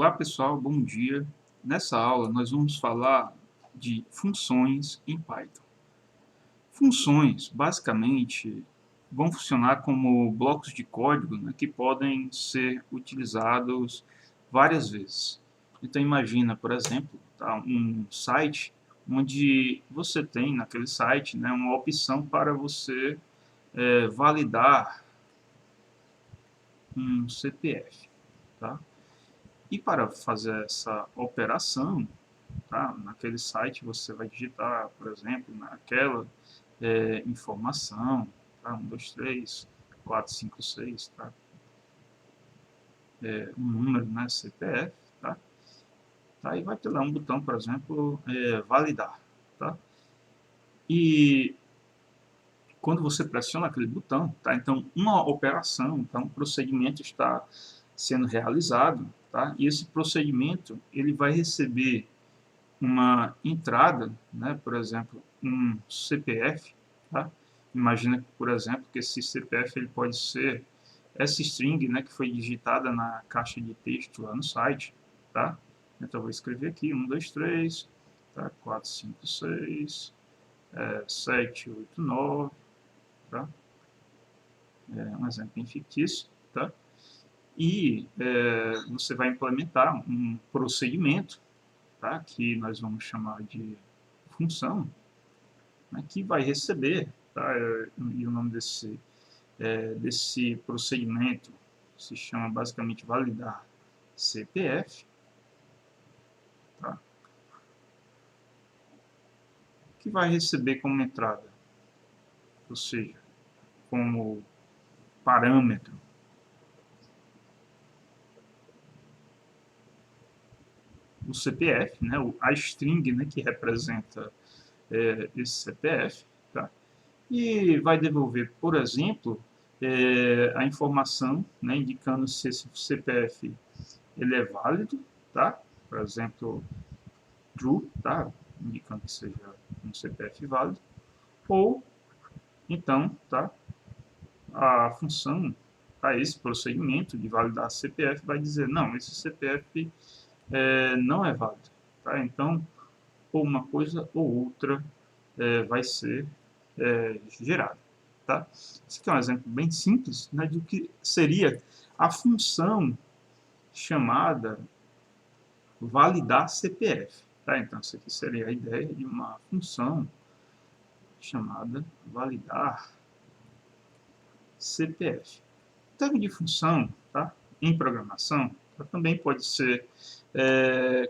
Olá pessoal, bom dia. Nessa aula nós vamos falar de funções em Python. Funções, basicamente, vão funcionar como blocos de código, né, que podem ser utilizados várias vezes. Então imagina, por exemplo, tá, um site onde você tem naquele site, né, uma opção para você validar um CPF. Tá? E para fazer essa operação, tá? Naquele site você vai digitar, por exemplo, naquela informação, tá? 1, 2, 3, 4, 5, 6, tá? Um número, né? CPF, tá? Tá? E vai ter lá um botão, por exemplo, validar, tá? E quando você pressiona aquele botão, tá? Então uma operação, então um procedimento está sendo realizado, tá? E esse procedimento ele vai receber uma entrada, né, por exemplo, um CPF, tá? Imagina, por exemplo, que esse CPF ele pode ser essa string, né, que foi digitada na caixa de texto lá no site, tá? Então, eu vou escrever aqui 1, 2, 3, tá? 4, 5, 6, 7, 8, 9, tá? Um exemplo bem fictício, tá? E você vai implementar um procedimento, tá? Que nós vamos chamar de função, né? Que vai receber, tá? E o nome desse procedimento se chama basicamente validar CPF, tá? Que vai receber como entrada, ou seja, como parâmetro, o CPF, né? A string, né? Que representa esse CPF, tá? E vai devolver, por exemplo, a informação, né, indicando se esse CPF ele é válido, tá? Por exemplo, true, tá? Indicando que seja um CPF válido, ou então, tá? A função, tá? Esse procedimento de validar CPF vai dizer, não, esse CPF não é válido, tá? Então, ou uma coisa ou outra vai ser gerada, tá? Esse aqui é um exemplo bem simples, né, do que seria a função chamada validar CPF, tá? Então, isso aqui seria a ideia de uma função chamada validar CPF. O termo de função, tá? Em programação, também pode ser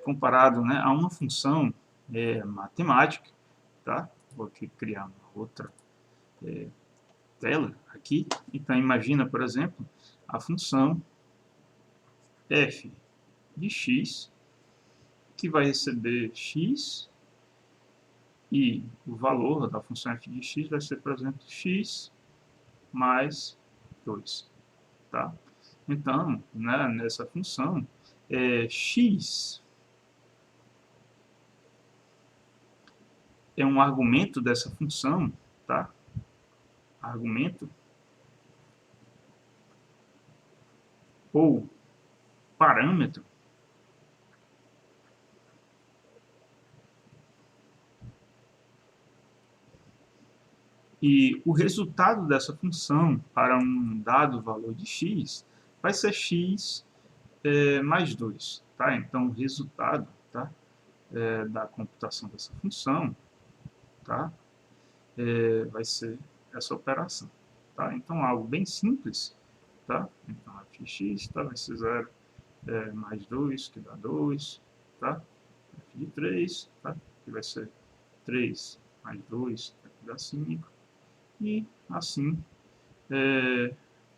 comparado, né, a uma função matemática, tá? Vou aqui criar uma outra tela aqui. Então, imagina, por exemplo, a função f de x, que vai receber x, e o valor da função f de x vai ser, por exemplo, x mais 2. Tá? Então, né, nessa função, x é um argumento dessa função, tá? Argumento ou parâmetro, e o resultado dessa função para um dado valor de x vai ser x mais 2. Tá? Então, o resultado, tá, da computação dessa função, tá, vai ser essa operação. Tá? Então, algo bem simples. Tá? Então, fx tá, vai ser 0 mais 2, que dá 2. Tá? F de 3, tá? Que vai ser 3 mais 2, que dá 5. E assim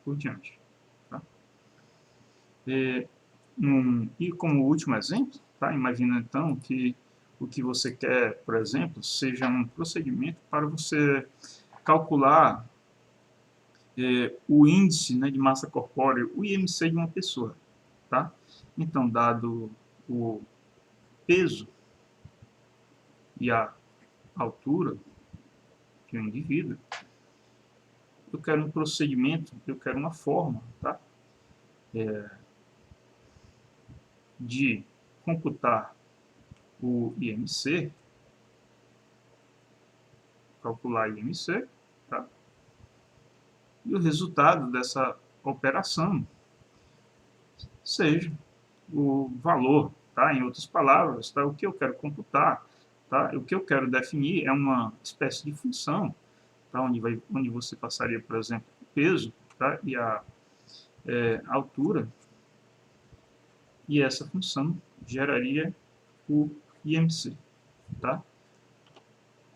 por diante. Tá? E como último exemplo, tá? Imagina então que o que você quer, por exemplo, seja um procedimento para você calcular o índice, né, de massa corpórea, o IMC de uma pessoa. Tá? Então, dado o peso e a altura de um indivíduo, eu quero um procedimento, eu quero uma forma, tá? de computar o IMC, calcular IMC, tá? E o resultado dessa operação seja o valor, tá? Em outras palavras, tá? O que eu quero computar, tá? O que eu quero definir é uma espécie de função, tá? Onde você passaria, por exemplo, o peso, tá? E a altura, e essa função geraria o IMC, tá?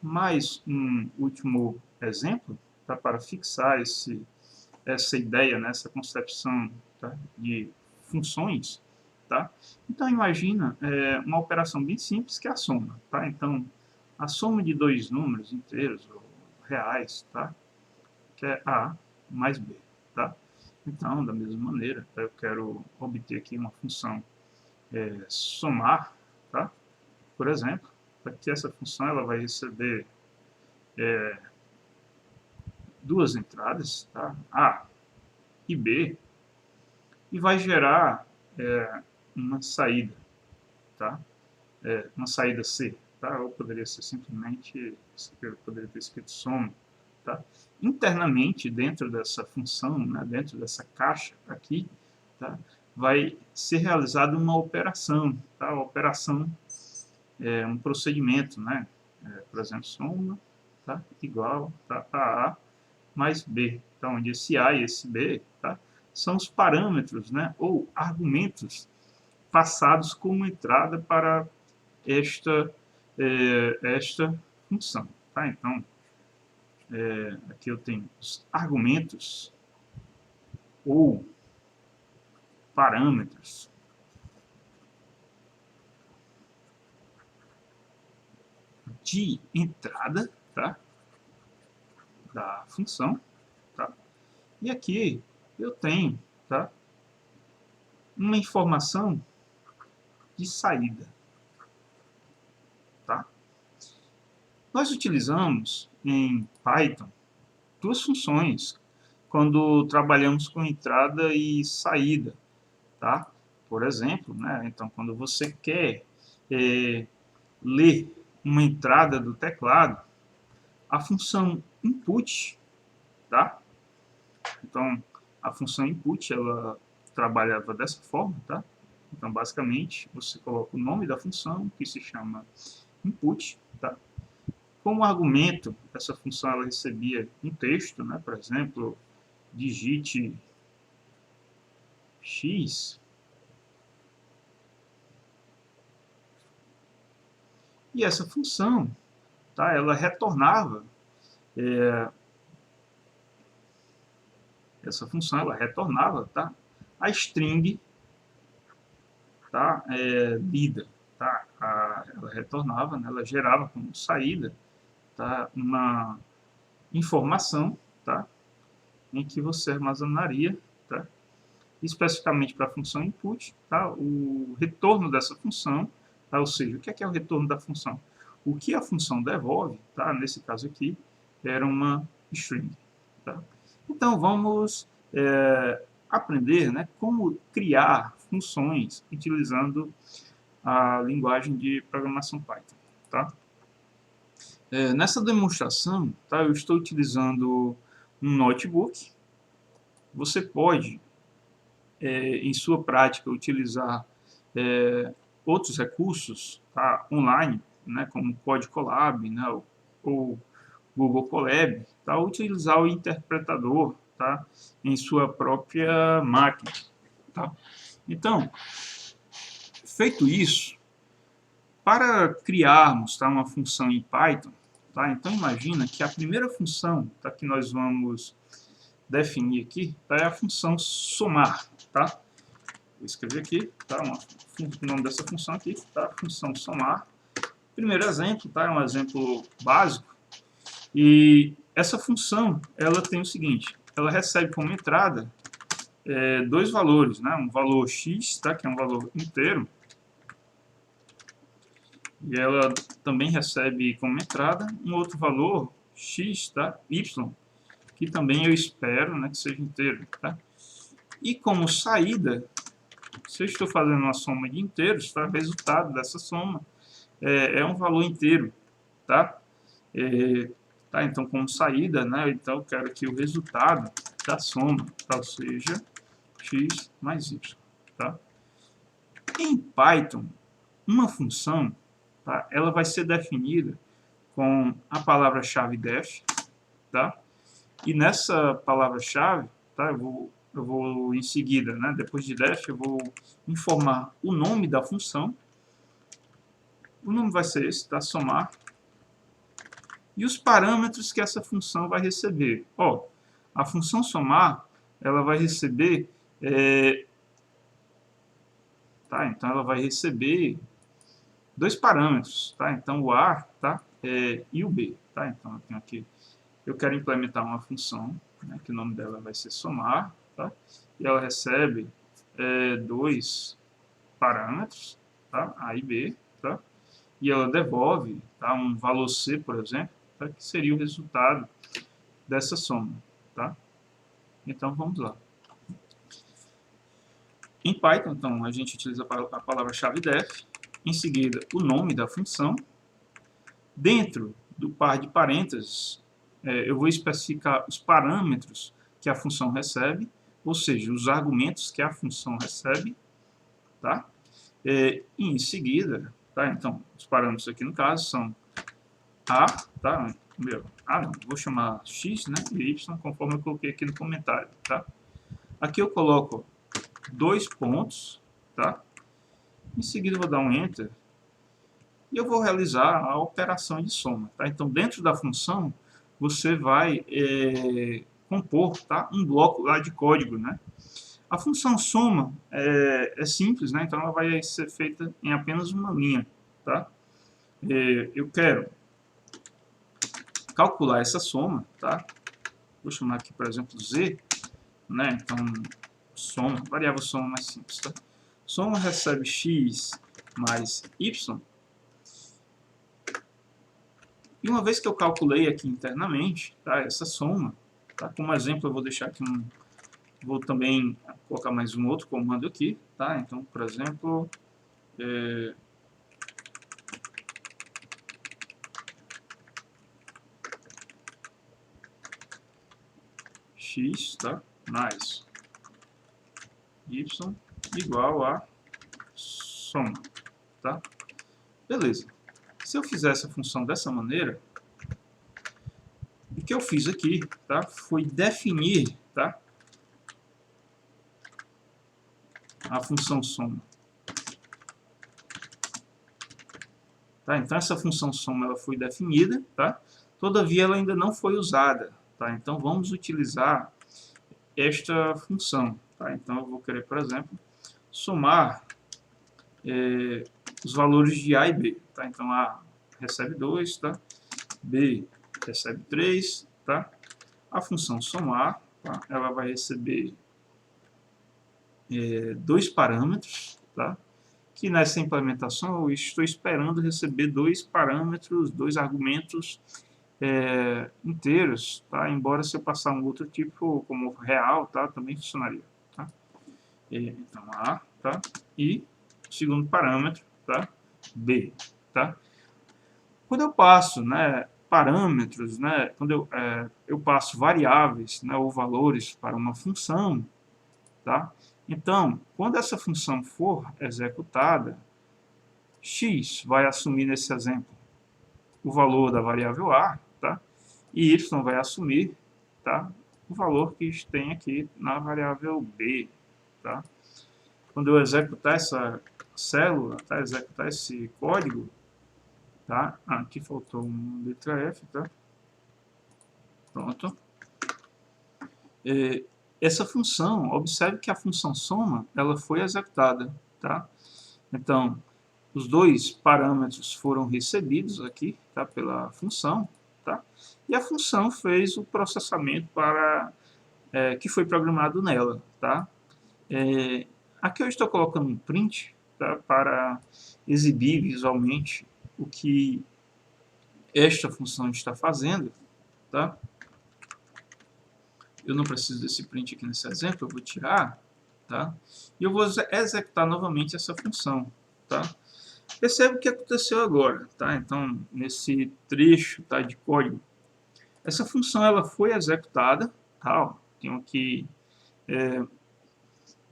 Mais um último exemplo, tá? Para fixar essa ideia, né? Essa concepção, tá? De funções, tá? Então imagina uma operação bem simples que é a soma, tá? Então a soma de dois números inteiros ou reais, tá? Que é A mais B, tá? Então, da mesma maneira, eu quero obter aqui uma função somar, tá? Por exemplo, aqui essa função ela vai receber duas entradas, tá? A e B, e vai gerar uma saída, tá? Uma saída C, tá? Ou poderia ser simplesmente, eu poderia ter escrito soma, tá? Internamente, dentro dessa função, né, dentro dessa caixa aqui, tá? Vai ser realizada uma operação, tá? A operação é um procedimento, né? Por exemplo, soma, tá? Igual, tá? A mais B, tá? Onde esse A e esse B, tá? São os parâmetros, né? Ou argumentos passados como entrada para esta função, tá? Então, aqui eu tenho os argumentos ou parâmetros de entrada, tá? Da função, tá? E aqui eu tenho, tá? Uma informação de saída, tá? Nós utilizamos em Python duas funções quando trabalhamos com entrada e saída, tá? Por exemplo, né? Então, quando você quer ler uma entrada do teclado, a função input, tá? Então, a função input, ela trabalhava dessa forma, tá? Então, basicamente, você coloca o nome da função, que se chama input, tá? Como argumento, essa função ela recebia um texto, né? Por exemplo, digite x, e essa função, tá? Ela retornava tá? A string, tá? Lida, tá? Ela retornava, né? Ela gerava como saída, tá? Uma informação, tá? Em que você armazenaria, tá? Especificamente para a função input, tá? O retorno dessa função, tá? Ou seja, o que é o retorno da função? O que a função devolve, tá? Nesse caso aqui, era uma string, tá? Então, vamos aprender, né, como criar funções utilizando a linguagem de programação Python, tá? Nessa demonstração, tá, eu estou utilizando um notebook. Você pode, em sua prática, utilizar outros recursos, tá, online, né, como Code Colab, né, ou Google Colab, tá, ou utilizar o interpretador, tá, em sua própria máquina, tá? Então, feito isso, para criarmos, tá, uma função em Python, tá, então imagina que a primeira função, tá, que nós vamos definir aqui, tá, é a função somar, tá? Vou escrever aqui, tá, o nome dessa função aqui, tá, função somar. Primeiro exemplo, tá, é um exemplo básico, e essa função, ela tem o seguinte, ela recebe como entrada dois valores, né, um valor x, tá, que é um valor inteiro, e ela também recebe como entrada um outro valor x, tá, y, que também eu espero, né, que seja inteiro, tá? E como saída, Se eu estou fazendo uma soma de inteiros, tá? O resultado dessa soma é um valor inteiro, tá? Tá? Então, como saída, né? Então, eu quero que o resultado da soma, tá? Seja x mais y, tá? Em Python, uma função, tá? Ela vai ser definida com a palavra-chave def, tá? E nessa palavra-chave, tá? Eu vou em seguida, né? Depois de def, eu vou informar o nome da função. O nome vai ser esse, tá? Somar. E os parâmetros que essa função vai receber. Ó, a função somar, ela vai receber, tá? Então ela vai receber dois parâmetros, tá? Então o A, tá? E o B, tá? Então eu tenho aqui, eu quero implementar uma função, né, que o nome dela vai ser somar, tá? E ela recebe dois parâmetros, tá? A e B, tá? E ela devolve, tá? Um valor C, por exemplo, tá? Que seria o resultado dessa soma, tá? Então vamos lá. Em Python, então, a gente utiliza a palavra-chave def, em seguida o nome da função. Dentro do par de parênteses, eu vou especificar os parâmetros que a função recebe, ou seja, os argumentos que a função recebe, tá? E em seguida, tá? Então, os parâmetros aqui no caso são a, tá? Não, vou chamar x, né? E y, conforme eu coloquei aqui no comentário, tá? Aqui eu coloco dois pontos, tá? Em seguida eu vou dar um enter e eu vou realizar a operação de soma, tá? Então, dentro da função, você vai compor, tá? Um bloco lá de código, né? A função soma é simples, né? Então ela vai ser feita em apenas uma linha, tá? Eu quero calcular essa soma, tá? Vou chamar aqui, por exemplo, z, né? Então, soma, variável soma mais simples, tá? Soma recebe x mais y. E uma vez que eu calculei aqui internamente, tá? Essa soma, tá? Como exemplo, eu vou deixar aqui vou também colocar mais um outro comando aqui, tá? Então, por exemplo, x, tá? Mais y igual a soma, tá? Beleza. Se eu fizer essa função dessa maneira, o que eu fiz aqui, tá? Foi definir, tá? A função soma. Tá? Então essa função soma ela foi definida, tá? Todavia ela ainda não foi usada, tá? Então vamos utilizar esta função, tá? Então eu vou querer, por exemplo, somar os valores de A e B, tá? Então A recebe 2, tá? B recebe 3, tá? A função somar, tá? Ela vai receber dois parâmetros, tá? Que nessa implementação eu estou esperando receber dois parâmetros, dois argumentos inteiros, tá? Embora se eu passar um outro tipo, como real, tá? Também funcionaria, tá? Então A, tá? E o segundo parâmetro, tá? B, tá? Quando eu passo, né, parâmetros, né, quando eu passo variáveis, né, ou valores para uma função, tá? Então, quando essa função for executada, x vai assumir nesse exemplo o valor da variável a, tá? E y vai assumir, tá? O valor que tem aqui na variável b, tá? Quando eu executar essa célula, tá? Executar esse código, tá? Aqui faltou uma letra F, tá? Pronto. Essa função, observe que a função soma, ela foi executada, tá? Então, os dois parâmetros foram recebidos aqui, tá? Pela função, tá? E a função fez o processamento para que foi programado nela, tá? Aqui eu estou colocando um print, tá? Para exibir visualmente o que esta função está fazendo, tá? Eu não preciso desse print aqui nesse exemplo, eu vou tirar, tá? E eu vou executar novamente essa função, tá? Percebe o que aconteceu agora, tá? Então, nesse trecho, tá, de código, essa função ela foi executada, tá? Ó, tenho aqui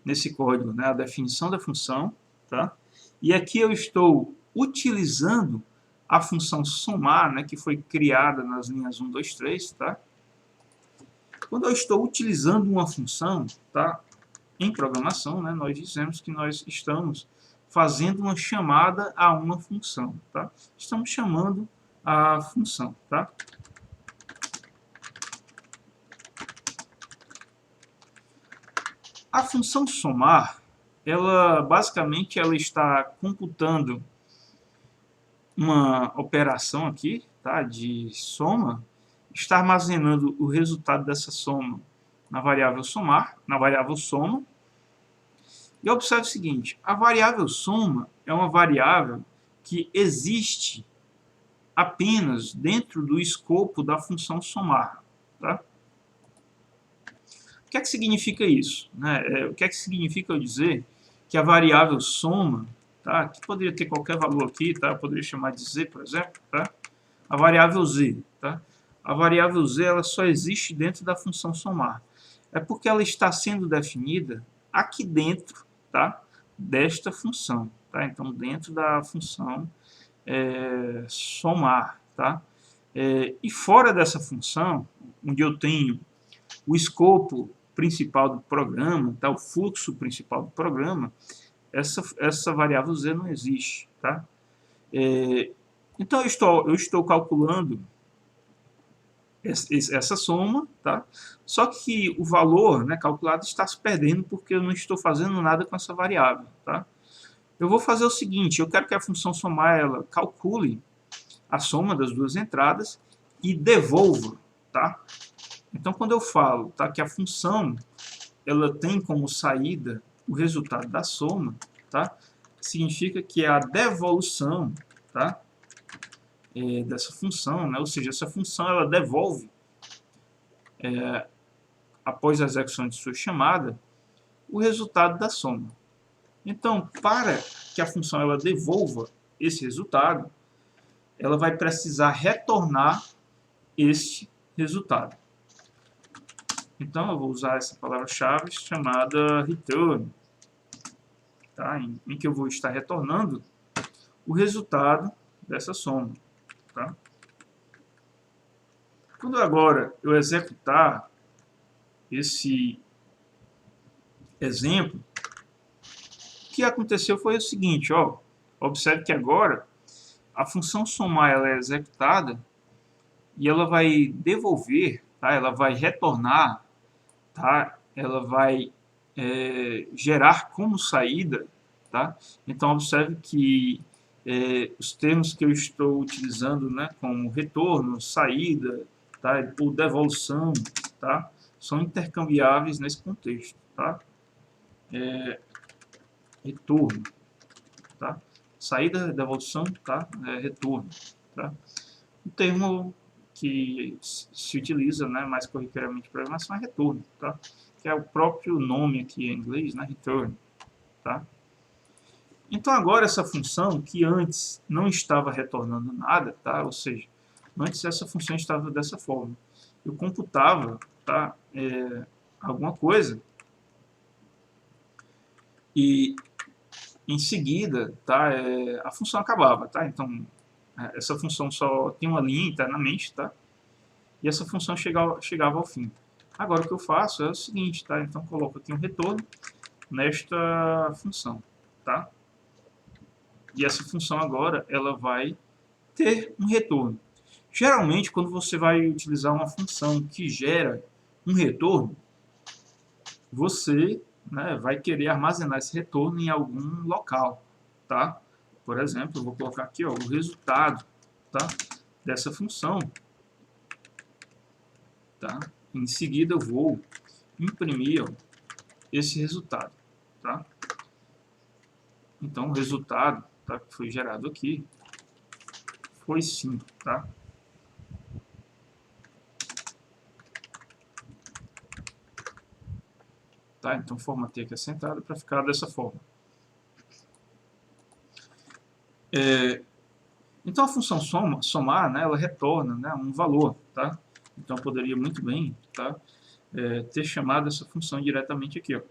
nesse código, né, a definição da função, tá? E aqui eu estou utilizando a função somar, né, que foi criada nas linhas 1, 2, 3, tá? Quando eu estou utilizando uma função, tá? Em programação, né, nós dizemos que nós estamos fazendo uma chamada a uma função, tá? Estamos chamando a função, tá? A função somar, ela basicamente ela está computando uma operação aqui, tá, de soma, está armazenando o resultado dessa soma na variável somar, na variável soma. E observe o seguinte, a variável soma é uma variável que existe apenas dentro do escopo da função somar, tá? O que é que significa isso? Né? O que é que significa eu dizer que a variável soma, tá? Que poderia ter qualquer valor aqui, tá? Eu poderia chamar de z, por exemplo, tá? A variável z, tá? A variável z ela só existe dentro da função somar. É porque ela está sendo definida aqui dentro, tá? Desta função, tá? Então, dentro da função somar, tá? E fora dessa função, onde eu tenho o escopo principal do programa, tá? O fluxo principal do programa, essa variável z não existe, tá? Então eu estou calculando essa soma, tá? Só que o valor, né, calculado está se perdendo porque eu não estou fazendo nada com essa variável, tá? Eu vou fazer o seguinte, eu quero que a função somar ela calcule a soma das duas entradas e devolva, tá? Então, quando eu falo, tá, que a função ela tem como saída o resultado da soma, tá? Significa que a devolução, tá, dessa função, né? Ou seja, essa função ela devolve, após a execução de sua chamada, o resultado da soma. Então, para que a função ela devolva esse resultado, ela vai precisar retornar este resultado. Então, eu vou usar essa palavra-chave chamada return, tá? em que eu vou estar retornando o resultado dessa soma. Tá? Quando agora eu executar esse exemplo, o que aconteceu foi o seguinte, ó, observe que agora a função somar ela é executada e ela vai devolver, tá? Ela vai retornar, tá? Ela vai gerar como saída, tá? Então observe que os termos que eu estou utilizando, né, como retorno, saída, tá, ou devolução, tá, são intercambiáveis nesse contexto, tá? Retorno, tá? Saída, devolução, tá? Retorno, tá? O termo que se utiliza, né, mais corriqueiramente em programação é retorno, tá? Que é o próprio nome aqui em inglês, né, return, tá? Então agora essa função que antes não estava retornando nada, tá? Ou seja, antes essa função estava dessa forma. Eu computava, tá, alguma coisa e em seguida, tá, a função acabava, tá? Então essa função só tem uma linha internamente, tá? E essa função chegava ao fim. Agora o que eu faço é o seguinte, tá? Então coloco aqui um retorno nesta função, tá? E essa função agora ela vai ter um retorno. Geralmente, quando você vai utilizar uma função que gera um retorno, você, né, vai querer armazenar esse retorno em algum local, tá? Por exemplo, eu vou colocar aqui, ó, o resultado, tá, dessa função, tá? Em seguida eu vou imprimir, ó, esse resultado, tá? Então o resultado, tá, que foi gerado aqui foi 5, tá? tá? Então formatei aqui essa entrada para ficar dessa forma. Então a função somar, né, ela retorna, né, um valor, tá? Então eu poderia muito bem, tá, ter chamado essa função diretamente aqui, ó,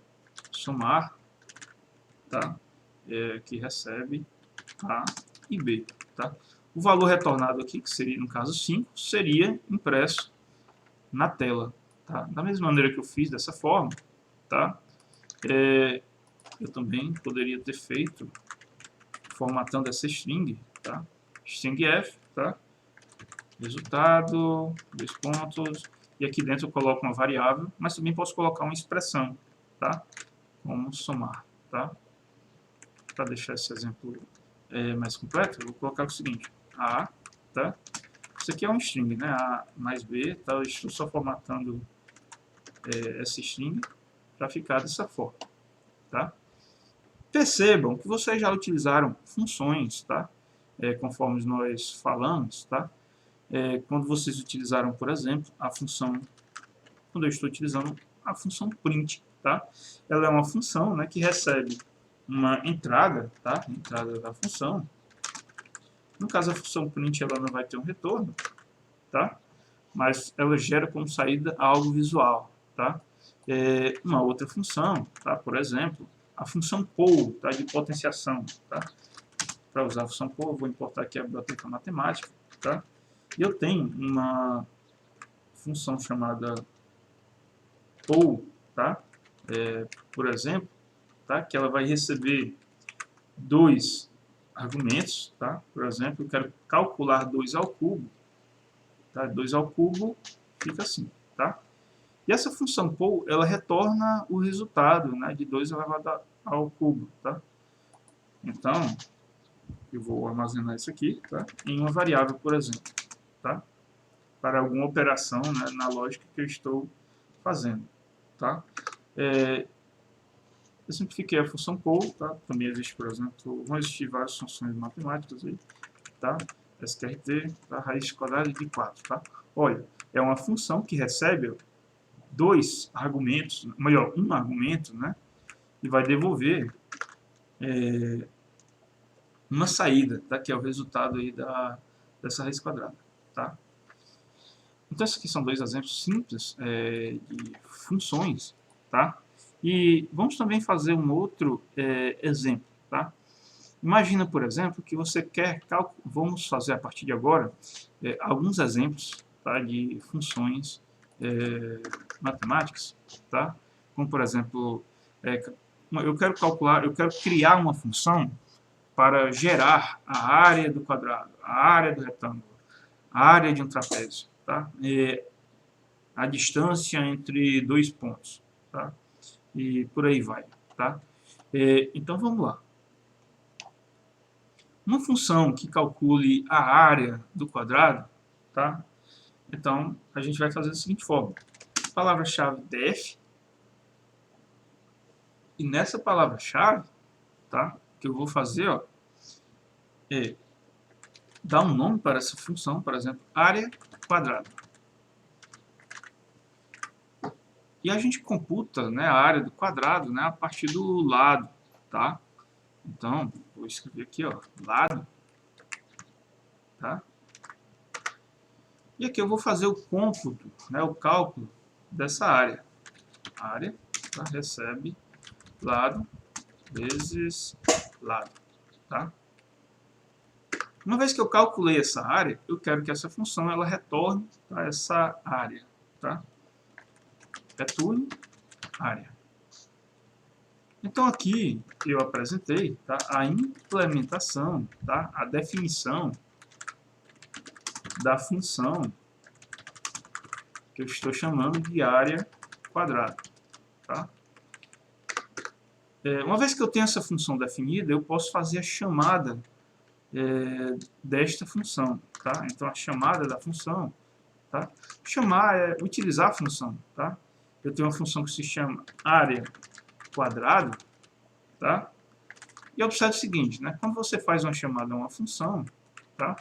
somar, tá, que recebe A e B, tá? O valor retornado aqui, que seria no caso 5, seria impresso na tela, tá? Da mesma maneira que eu fiz dessa forma, tá? Eu também poderia ter feito formatando essa string, tá? String f, tá? Resultado, 2 pontos, e aqui dentro eu coloco uma variável, mas também posso colocar uma expressão, tá? Como somar, tá? Para deixar esse exemplo mais completo, eu vou colocar o seguinte, A, tá? Isso aqui é um string, né? A mais B, tá? Eu estou só formatando essa string para ficar dessa forma, tá? Percebam que vocês já utilizaram funções, tá? Conforme nós falamos, tá? Quando vocês utilizaram, por exemplo, a função, quando eu estou utilizando a função print, tá? Ela é uma função, né, que recebe uma entrada, tá? Entrada da função. No caso, a função print ela não vai ter um retorno, tá? Mas ela gera como saída algo visual, tá? Uma outra função, tá? Por exemplo, a função poll, tá? De potenciação, tá? Para usar a função poll, eu vou importar aqui a biblioteca matemática, tá? E eu tenho uma função chamada poll, tá? Por exemplo, tá? Que ela vai receber 2 argumentos, tá? Por exemplo, eu quero calcular 2 ao cubo, tá? 2 ao cubo fica assim, tá? E essa função poll, ela retorna o resultado, né, de 2 elevado ao cubo, tá? Então, eu vou armazenar isso aqui, tá? Em uma variável, por exemplo, tá? Para alguma operação, né, na lógica que eu estou fazendo, tá? Eu simplifiquei a função poll, tá? Também existe, por exemplo, vão existir várias funções matemáticas aí, tá? SQRT, tá? Raiz quadrada de 4, tá? Olha, é uma função que recebe 2 argumentos, melhor, um argumento, né? E vai devolver uma saída, tá? Que é o resultado aí dessa raiz quadrada, tá? Então, esses aqui são 2 exemplos simples de funções, tá? E vamos também fazer um outro exemplo, tá? Imagina, por exemplo, que você quer calcular, vamos fazer a partir de agora alguns exemplos, tá, de funções matemáticas, tá? Como, por exemplo, eu quero calcular, eu quero criar uma função para gerar a área do quadrado, a área do retângulo, a área de um trapézio, tá? A distância entre 2 pontos, tá? E por aí vai, tá? Então vamos lá. Uma função que calcule a área do quadrado, tá? Então a gente vai fazer da seguinte forma: palavra-chave def, e nessa palavra-chave, tá? Que eu vou fazer, ó, dar um nome para essa função, por exemplo, área quadrada. E a gente computa, né, a área do quadrado, né, a partir do lado, tá? Então, vou escrever aqui, ó, lado, tá? E aqui eu vou fazer o cômputo, né, o cálculo dessa área. A área, tá, recebe lado vezes lado, tá? Uma vez que eu calculei essa área, eu quero que essa função ela retorne, tá, essa área, tá? Retorne área. Então aqui eu apresentei, tá, a implementação, tá, a definição da função que eu estou chamando de área quadrada, tá? Uma vez que eu tenho essa função definida, eu posso fazer a chamada desta função, tá? Então a chamada da função, tá? Chamar é utilizar a função, tá? Eu tenho uma função que se chama área quadrado, tá? E observe o seguinte, né? Quando você faz uma chamada a uma função, tá?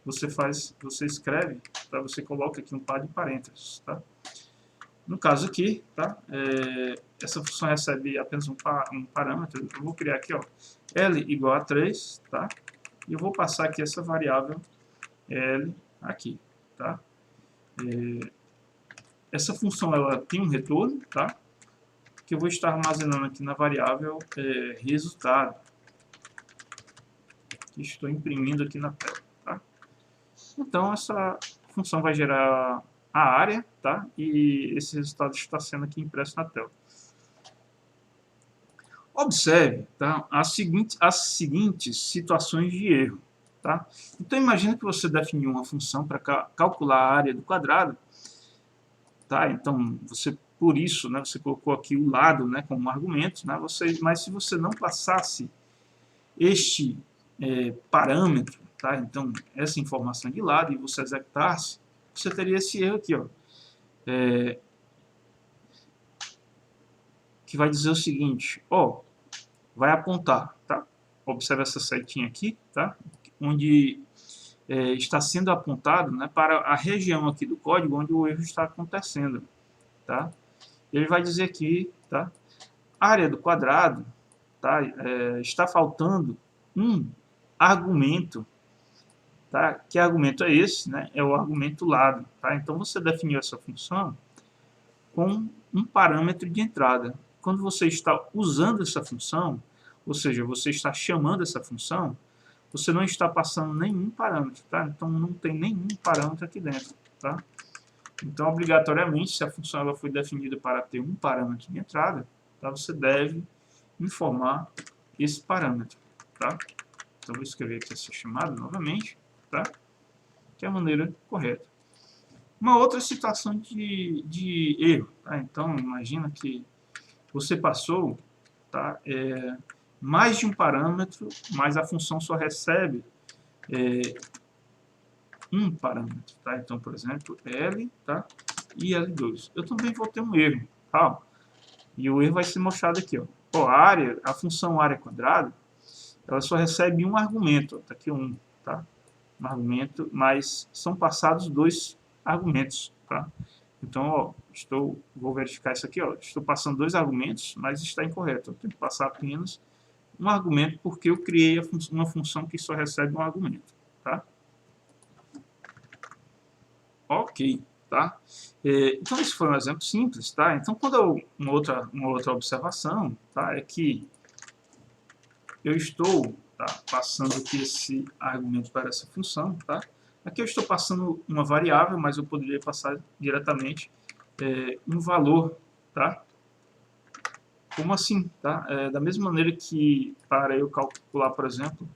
Você escreve, tá? Você coloca aqui um par de parênteses, tá? No caso aqui, tá? Essa função recebe apenas um parâmetro. Eu vou criar aqui, ó, L igual a 3, tá? E eu vou passar aqui essa variável L aqui, tá? Essa função, ela tem um retorno, tá? Que eu vou estar armazenando aqui na variável resultado, que estou imprimindo aqui na tela, tá? Então, essa função vai gerar a área, tá? E esse resultado está sendo aqui impresso na tela. Observe, tá, as seguintes situações de erro. Tá? Então, imagine que você definiu uma função para calcular a área do quadrado. Tá? Então, por isso, né, você colocou aqui o lado, né, como argumento. Né, mas se você não passasse este parâmetro, tá? Então, essa informação de lado, e você executasse, você teria esse erro aqui, ó, que vai dizer o seguinte, ó, vai apontar, tá? Observe essa setinha aqui, tá? Onde está sendo apontado, né, para a região aqui do código onde o erro está acontecendo, tá? Ele vai dizer aqui, tá? Área do quadrado, tá? Está faltando um argumento, tá? Que argumento é esse, né? É o argumento lado, tá? Então você definiu essa função com um parâmetro de entrada. Quando você está usando essa função, ou seja, você está chamando essa função, você não está passando nenhum parâmetro, tá? Então não tem nenhum parâmetro aqui dentro, tá? Então, obrigatoriamente, se a função ela foi definida para ter um parâmetro de entrada, tá? Você deve informar esse parâmetro, tá? Então, vou escrever aqui essa chamada novamente, tá? Que é a maneira correta. Uma outra situação de erro, tá? Então, imagina que você passou, tá? Mais de um parâmetro, mas a função só recebe um parâmetro, tá? Então, por exemplo, L, tá? E L2. Eu também vou ter um erro, tá? E o erro vai ser mostrado aqui, ó. Ó, a função área quadrada, ela só recebe um argumento, ó, tá aqui um, tá? Um argumento, mas são passados dois argumentos, tá? Então, ó, vou verificar isso aqui, ó. Estou passando dois argumentos, mas está incorreto. Eu tenho que passar apenas um argumento porque eu criei uma função que só recebe um argumento, tá? Ok, tá? Então, esse foi um exemplo simples, tá? Então, uma outra observação, tá? É que eu estou, tá, passando aqui esse argumento para essa função, tá? Aqui eu estou passando uma variável, mas eu poderia passar diretamente um valor, tá? Como assim, tá? Da mesma maneira que para eu calcular, por exemplo,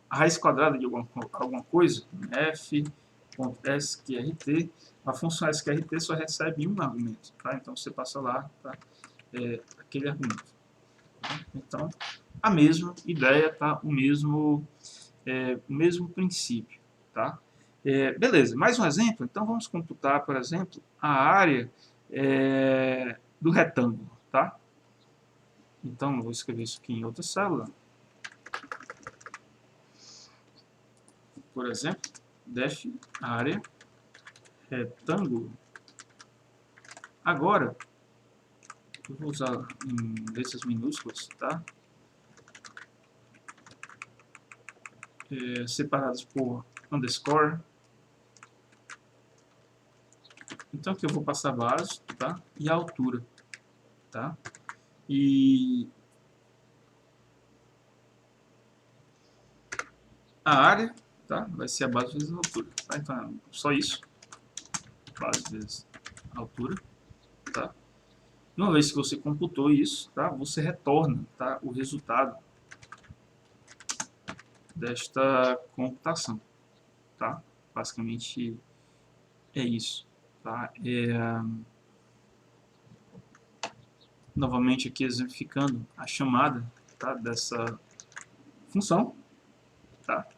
a raiz quadrada de alguma coisa, f.sqrt, a função sqrt só recebe um argumento, tá? Então você passa lá, tá? Aquele argumento. Tá? Então, a mesma ideia, tá? O mesmo princípio, tá? Beleza, mais um exemplo. Então vamos computar, por exemplo, a área do retângulo, tá? Então eu vou escrever isso aqui em outra célula. Por exemplo, def área retângulo. Agora, eu vou usar em letras minúsculas, tá? Separadas por underscore. Então aqui eu vou passar a base, tá? E a altura, tá? E a área, tá? Vai ser a base vezes a altura, tá? Então só isso, base vezes a altura, tá? Uma vez que você computou isso, tá? Você retorna, tá? O resultado desta computação, tá? Basicamente é isso, tá? Novamente aqui exemplificando a chamada, tá? Dessa função, tá?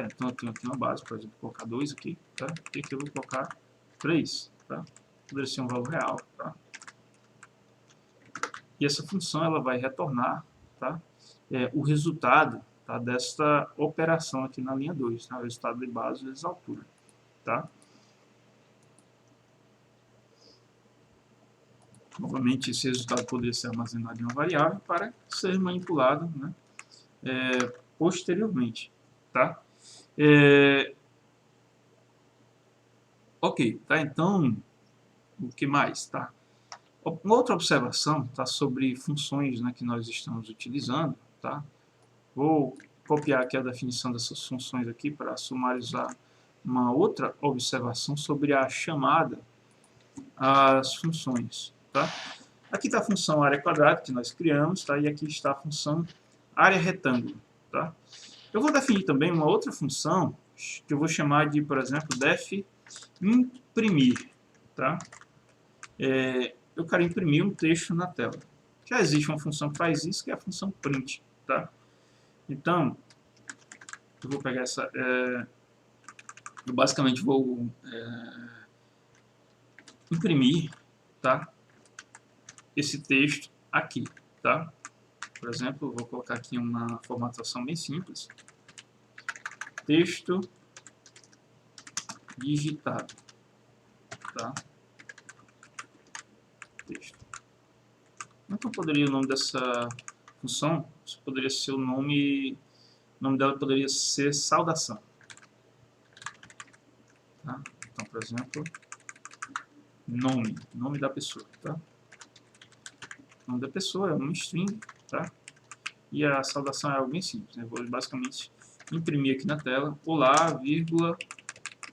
Então eu tenho aqui uma base, por exemplo, vou colocar 2 aqui, tá? E aqui eu vou colocar 3, tá? Poderia ser um valor real, tá? E essa função ela vai retornar, tá? O resultado, tá? Desta operação aqui na linha 2, tá? O resultado de base vezes altura, tá? Novamente, esse resultado poderia ser armazenado em uma variável para ser manipulado, né, posteriormente, tá? Ok, tá? Então, o que mais, tá? Uma outra observação, tá, sobre funções, né, que nós estamos utilizando, tá? Vou copiar aqui a definição dessas funções aqui para sumarizar uma outra observação sobre a chamada às funções, tá? Aqui está a função área quadrada que nós criamos, tá? E aqui está a função área retângulo, tá? Eu vou definir também uma outra função que eu vou chamar de, por exemplo, def imprimir, tá? Eu quero imprimir um texto na tela. Já existe uma função que faz isso, que é a função print, tá? Então, eu vou pegar essa... eu basicamente vou imprimir, tá, esse texto aqui, tá? Por exemplo, eu vou colocar aqui uma formatação bem simples. Texto digitado, tá? Texto. Como é que eu poderia o nome dessa função? Isso poderia ser o nome dela poderia ser saudação, tá? Então, por exemplo, nome da pessoa, tá? O nome da pessoa é um string, tá? E a saudação é algo bem simples, né? Eu vou basicamente imprimir aqui na tela, olá, vírgula,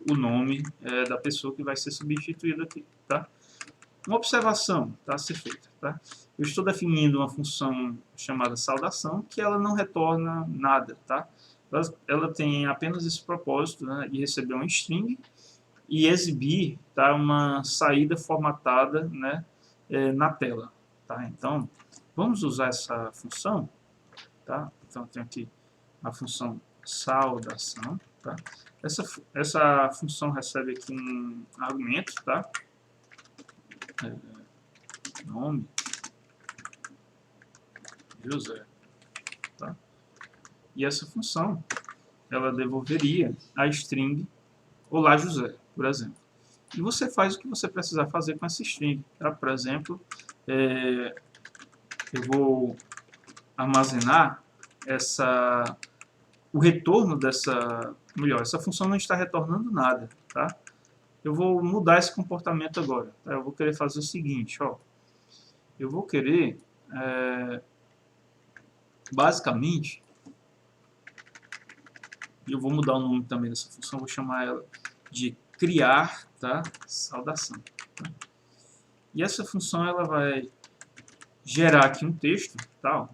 o nome da pessoa que vai ser substituída aqui, tá? Uma observação tá, a ser feita, tá? Eu estou definindo uma função chamada saudação, que ela não retorna nada, tá? Ela tem apenas esse propósito, né, de receber um string e exibir, tá, uma saída formatada, né, na tela, tá? Então, vamos usar essa função, tá? Então, tem aqui a função saudação, tá? Essa função recebe aqui um argumento, tá? Nome José, tá? E essa função, ela devolveria a string olá José, por exemplo. E você faz o que você precisar fazer com essa string, tá? Por exemplo, eu vou armazenar o retorno dessa... Melhor, essa função não está retornando nada, tá? Eu vou mudar esse comportamento agora, tá? Eu vou querer fazer o seguinte, ó. Eu vou querer, basicamente, eu vou mudar o nome também dessa função, vou chamar ela de criar, tá? Saudação. Tá? E essa função ela vai gerar aqui um texto, tá?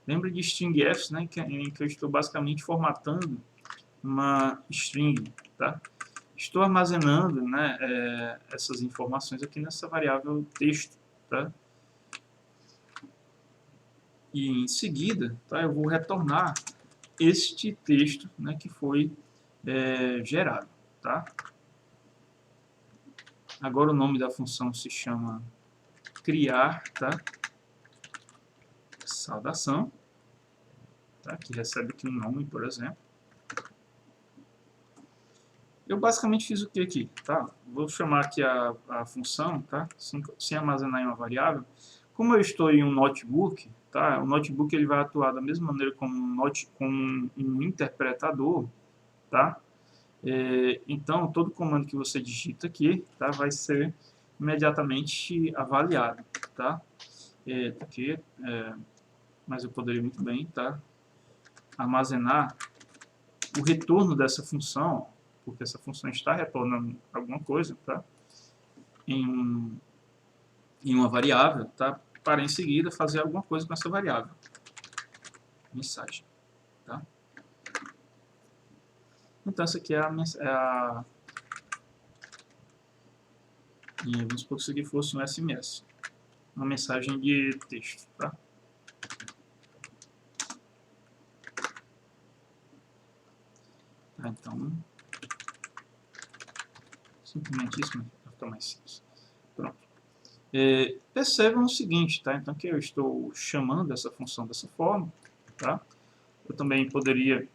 Lembra de stringf, né? Em que eu estou basicamente formatando uma string, tá? Estou armazenando, né, essas informações aqui nessa variável texto, tá? E em seguida, tá, eu vou retornar este texto, né, que foi gerado, tá? Agora o nome da função se chama criar, tá? Saudação, tá? Que recebe aqui um nome, por exemplo. Eu basicamente fiz o que aqui, tá? Vou chamar aqui a função, tá? Sem armazenar em uma variável. Como eu estou em um notebook, tá? O notebook ele vai atuar da mesma maneira como um interpretador, tá? Então, todo comando que você digita aqui, tá? Vai ser imediatamente avaliado, tá? Aqui, mas eu poderia muito bem, tá? Armazenar o retorno dessa função, porque essa função está retornando alguma coisa, tá? Em uma variável, tá? Para em seguida fazer alguma coisa com essa variável. Mensagem, tá? Então essa aqui vamos supor que isso aqui fosse um SMS, uma mensagem de texto, tá? Então, simplesmente isso, vai ficar mais simples. Pronto. Percebam o seguinte, tá? Então que eu estou chamando essa função dessa forma, tá? Eu também poderia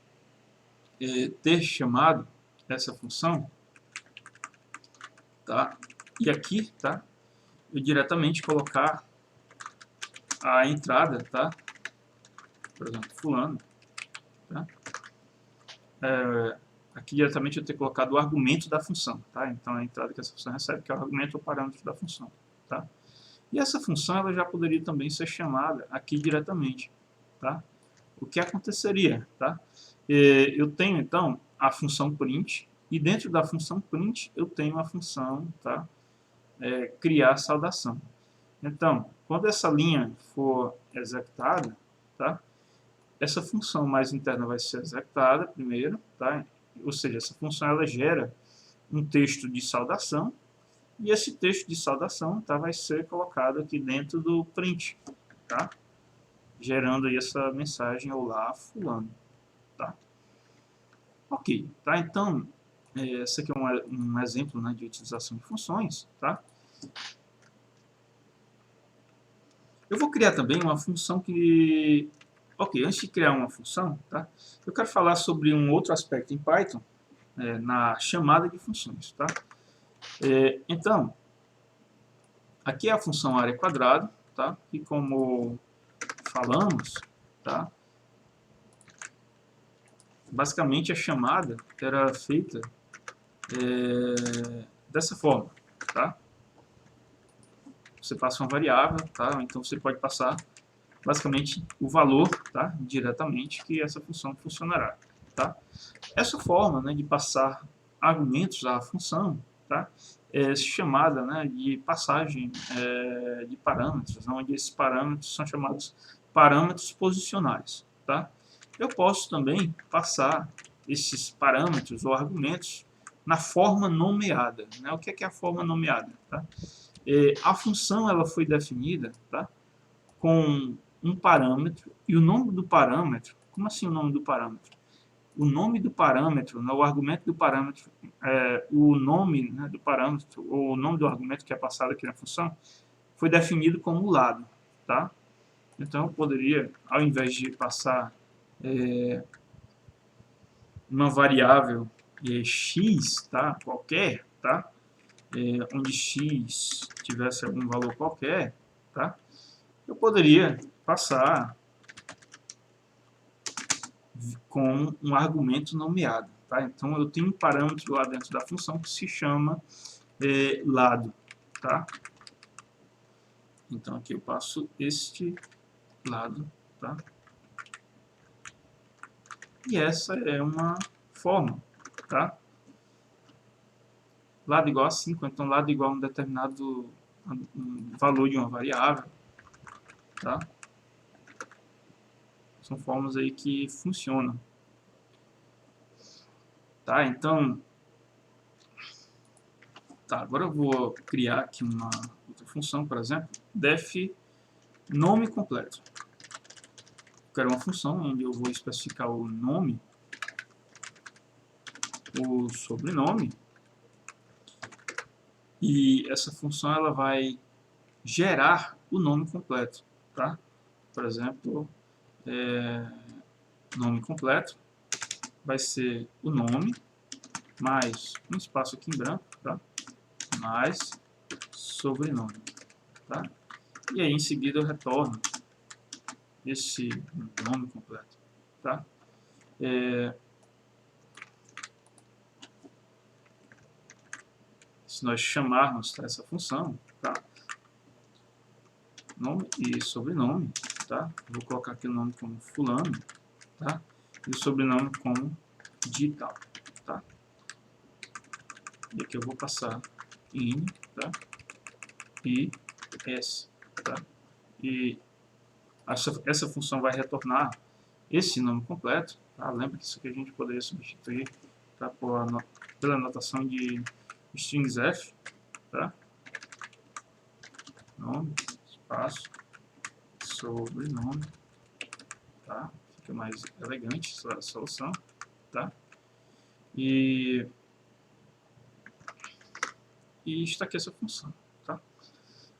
ter chamado essa função, tá? E aqui, tá? eu diretamente colocar a entrada, tá? Por exemplo, fulano, tá? Aqui diretamente eu ter colocado o argumento da função, tá? Então a entrada que essa função recebe, que é o argumento ou parâmetro da função, tá? E essa função ela já poderia também ser chamada aqui diretamente, tá? O que aconteceria, tá? Eu tenho então a função print e dentro da função print eu tenho a função, tá? Criar saudação. Então, quando essa linha for executada, tá? Essa função mais interna vai ser executada primeiro, tá? Ou seja, essa função ela gera um texto de saudação e esse texto de saudação, tá, vai ser colocado aqui dentro do print, tá? Gerando aí essa mensagem olá fulano, tá? Ok, tá? Então, esse aqui é um exemplo, né, de utilização de funções, tá? Eu vou criar também uma função que... Ok, antes de criar uma função, tá? Eu quero falar sobre um outro aspecto em Python, na chamada de funções, tá? Então, aqui é a função área quadrado, tá? E como falamos, tá? Basicamente a chamada era feita dessa forma, tá? Você passa uma variável, tá? Então você pode passar basicamente o valor, tá? Diretamente que essa função funcionará, tá? Essa forma, né, de passar argumentos à função, tá? É chamada, né, de passagem de parâmetros, onde esses parâmetros são chamados parâmetros posicionais, tá? Eu posso também passar esses parâmetros ou argumentos na forma nomeada, né? O que é a forma nomeada, tá? A função ela foi definida, tá? Com um parâmetro e o nome do parâmetro. Como assim o nome do parâmetro? O nome do parâmetro, né, o argumento do parâmetro, o nome, né, do parâmetro, ou o nome do argumento que é passado aqui na função, foi definido como lado, tá? Então eu poderia, ao invés de passar uma variável x, tá, qualquer, tá, onde x tivesse algum valor qualquer, tá, eu poderia passar com um argumento nomeado, tá? Então eu tenho um parâmetro lá dentro da função que se chama lado, tá? Então aqui eu passo este lado, tá? E essa é uma forma, tá? Lado igual a 5, então lado igual a um determinado valor de uma variável, tá? São formas aí que funcionam, tá? Então, tá, agora eu vou criar aqui uma outra função, por exemplo, def nome completo. Quero uma função onde eu vou especificar o nome, o sobrenome, e essa função ela vai gerar o nome completo, tá? Por exemplo, nome completo vai ser o nome mais um espaço aqui em branco, tá? Mais sobrenome, tá? E aí em seguida eu retorno esse nome completo, tá? Se nós chamarmos essa função, tá? Nome e sobrenome, tá? Vou colocar aqui o nome como fulano, tá? E o sobrenome como digital, tá? E aqui eu vou passar in, tá? E s, tá? E essa função vai retornar esse nome completo, tá? Lembra que isso aqui a gente poderia substituir, tá? Pela notação de strings f, tá? Nome, espaço, sobrenome, tá? Fica mais elegante essa solução, tá? E está aqui essa função, tá?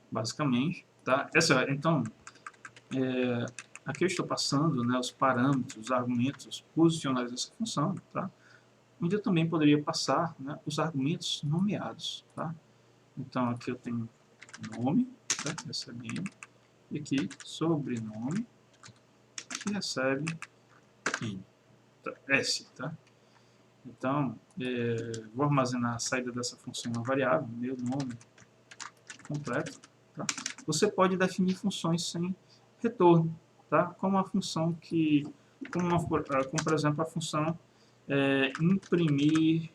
Basicamente, tá? Então, aqui eu estou passando, né, os parâmetros, os argumentos posicionais dessa função, tá? Onde eu também poderia passar, né, os argumentos nomeados, tá? Então aqui eu tenho nome, tá? Recebe N, e aqui sobrenome, que recebe N, tá? S, tá? Então, vou armazenar a saída dessa função em uma variável, meu nome completo, tá? Você pode definir funções sem retorno, tá? Como a função que, como por exemplo a função imprimir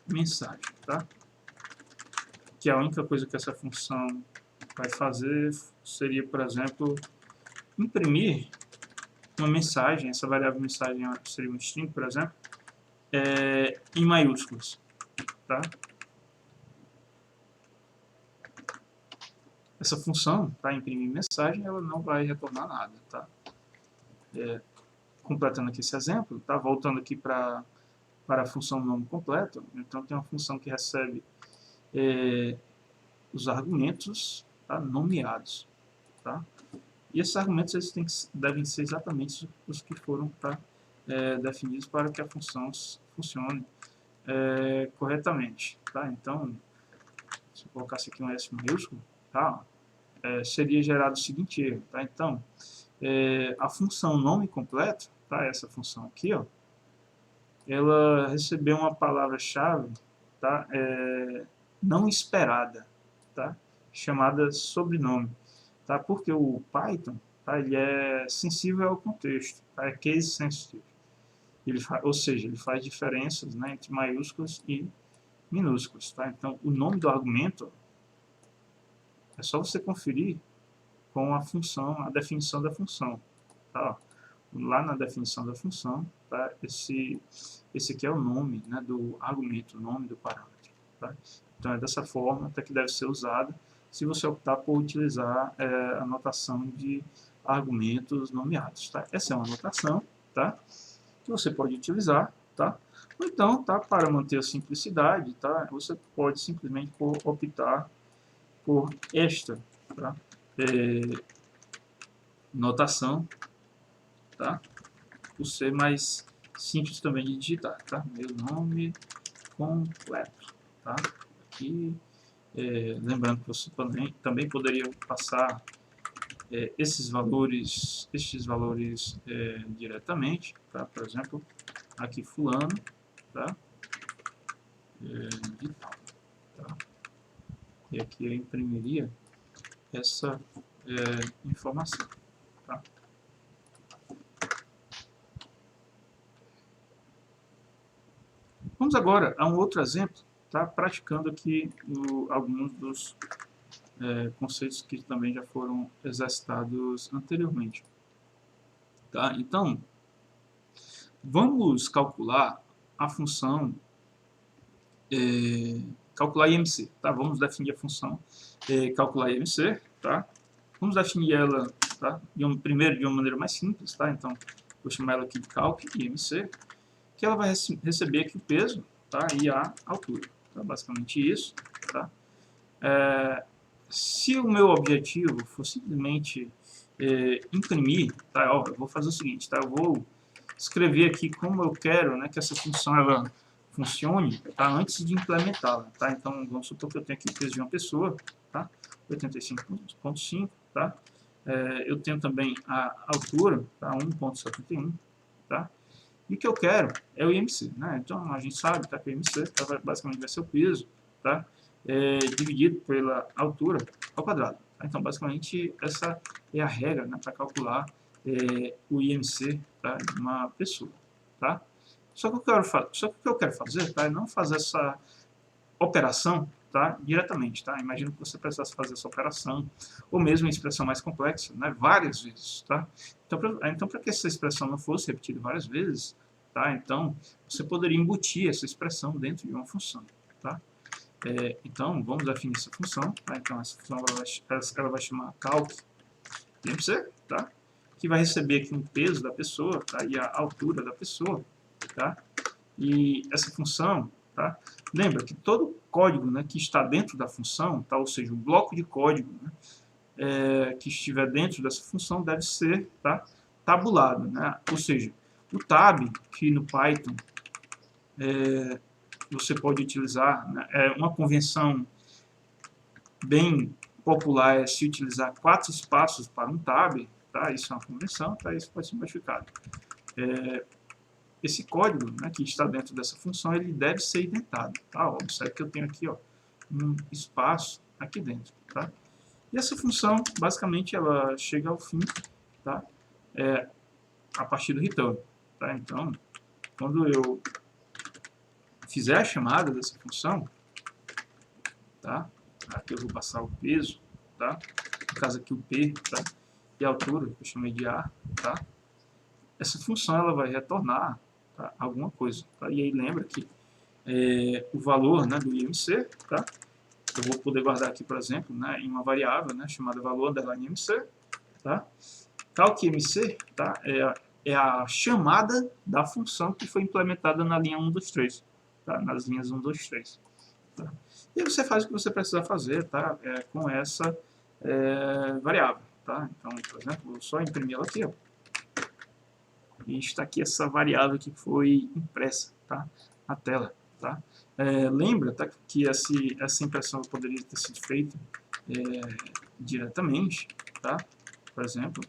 mensagem, tá? Que a única coisa que essa função vai fazer seria, por exemplo, imprimir uma mensagem, essa variável mensagem seria um string, por exemplo, em maiúsculas, tá? Essa função, tá, imprimir mensagem, ela não vai retornar nada, tá? Completando aqui esse exemplo, tá? Voltando aqui para a função nome completo, então tem uma função que recebe os argumentos, tá, nomeados, tá? E esses argumentos eles devem ser exatamente os que foram, tá, definidos para que a função funcione corretamente, tá? Então, se eu colocasse aqui um S maiúsculo, tá, seria gerado o seguinte erro, tá? Então, a função nome completo, tá, essa função aqui, ó, ela recebeu uma palavra-chave, tá, não esperada, tá, chamada sobrenome, tá, porque o Python, tá, ele é sensível ao contexto, tá, é case sensitive, ou seja, ele faz diferenças, né, entre maiúsculas e minúsculas, tá? Então, o nome do argumento é só você conferir com a função, a definição da função, tá? Lá na definição da função, tá? Esse aqui é o nome, né, do argumento, o nome do parâmetro, tá? Então, é dessa forma até que deve ser usada se você optar por utilizar a notação de argumentos nomeados, tá? Essa é uma notação, tá, que você pode utilizar, tá? Ou então, tá, para manter a simplicidade, tá, você pode simplesmente optar por esta, tá? Notação, tá? Por ser mais simples também de digitar, tá? Meu nome completo, tá? Aqui, lembrando que você também poderia passar estes valores diretamente, tá? Por exemplo, aqui fulano, tá? De tal, tá? E aqui eu imprimiria essa informação, tá? Vamos agora a um outro exemplo, tá? Praticando aqui alguns dos conceitos que também já foram exercitados anteriormente, tá? Então, vamos calcular a função, calcular IMC, tá? Vamos definir a função calcular IMC, tá? Vamos definir ela, tá? Primeiro de uma maneira mais simples, tá? Então, vou chamar ela aqui de calc IMC, que ela vai receber aqui o peso, tá? E a altura, tá? Basicamente isso, tá? Se o meu objetivo for simplesmente imprimir, tá? Ó, eu vou fazer o seguinte, tá? Eu vou escrever aqui como eu quero, né, que essa função ela funcione, tá? Antes de implementá-la, tá? Então, vamos supor que eu tenho aqui o peso de uma pessoa, tá? 85,5, tá? Eu tenho também a altura, tá? 1,71, tá? E o que eu quero é o IMC, né? Então, a gente sabe, tá, que o IMC tá, basicamente vai ser o peso, tá? Dividido pela altura ao quadrado. Tá? Então, basicamente, essa é a regra, né, para calcular o IMC, tá, de uma pessoa, tá? Só que o que eu quero fazer, tá, é não fazer essa operação, tá, diretamente, tá? Imagina que você precisasse fazer essa operação, ou mesmo em expressão mais complexa, né, várias vezes, tá? Então, para que essa expressão não fosse repetida várias vezes, tá? Então, você poderia embutir essa expressão dentro de uma função, tá? Então, vamos definir essa função, tá? Então, essa função ela vai chamar calc IMC, tá? Que vai receber aqui um peso da pessoa, tá? E a altura da pessoa, tá? E essa função, tá? Lembra que todo código, né, que está dentro da função, tá? Ou seja, o bloco de código, né, que estiver dentro dessa função deve ser, tá, tabulado, né? Ou seja, o tab, que no Python você pode utilizar, né, uma convenção bem popular é se utilizar 4 espaços para um tab, tá? Isso é uma convenção, tá? Isso pode ser modificado. Esse código, né, que está dentro dessa função, ele deve ser indentado, tá? Observe que eu tenho aqui, ó, um espaço aqui dentro, tá? E essa função, basicamente, ela chega ao fim, tá? A partir do return, tá? Então, quando eu fizer a chamada dessa função, tá? Aqui eu vou passar o peso, tá? No caso aqui o P, tá? E a altura, que eu chamei de A, tá? Essa função ela vai retornar, tá, alguma coisa, tá? E aí lembra que o valor, né, do IMC, tá? Eu vou poder guardar aqui, por exemplo, né, em uma variável, né, chamada valor underline IMC, tá? Calc IMC, tá? É a chamada da função que foi implementada na linha 1, 2, 3, tá? Nas linhas 1, 2, 3. Tá? E aí você faz o que você precisa fazer, tá? Com essa variável, tá? Então, por exemplo, vou só imprimir ela aqui, ó. E está aqui essa variável que foi impressa, tá? Na tela, tá? Lembra, tá, que essa impressão poderia ter sido feita diretamente, tá? Por exemplo,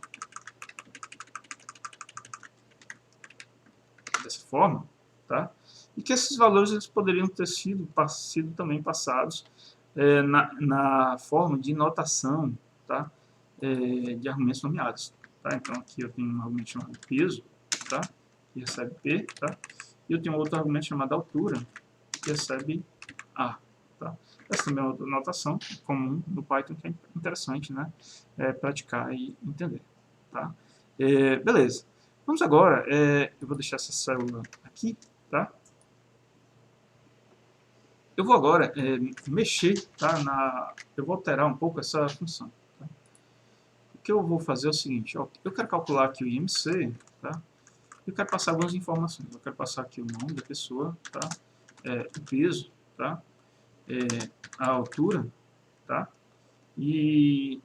dessa forma, tá? E que esses valores eles poderiam ter sido também passados na forma de notação, tá? De argumentos nomeados, tá? Então aqui eu tenho um argumento chamado peso, tá? Que recebe P, tá? E eu tenho outro argumento chamado altura, que recebe A, tá? Essa também é outra notação comum no Python que é interessante, né? Praticar e entender, tá? Beleza. Vamos agora, eu vou deixar essa célula aqui, tá? Eu vou agora mexer, tá? Eu vou alterar um pouco essa função. Tá? O que eu vou fazer é o seguinte, ó, eu quero calcular aqui o IMC, tá? Eu quero passar algumas informações. Eu quero passar aqui o nome da pessoa, tá? O peso, tá? A altura, tá? E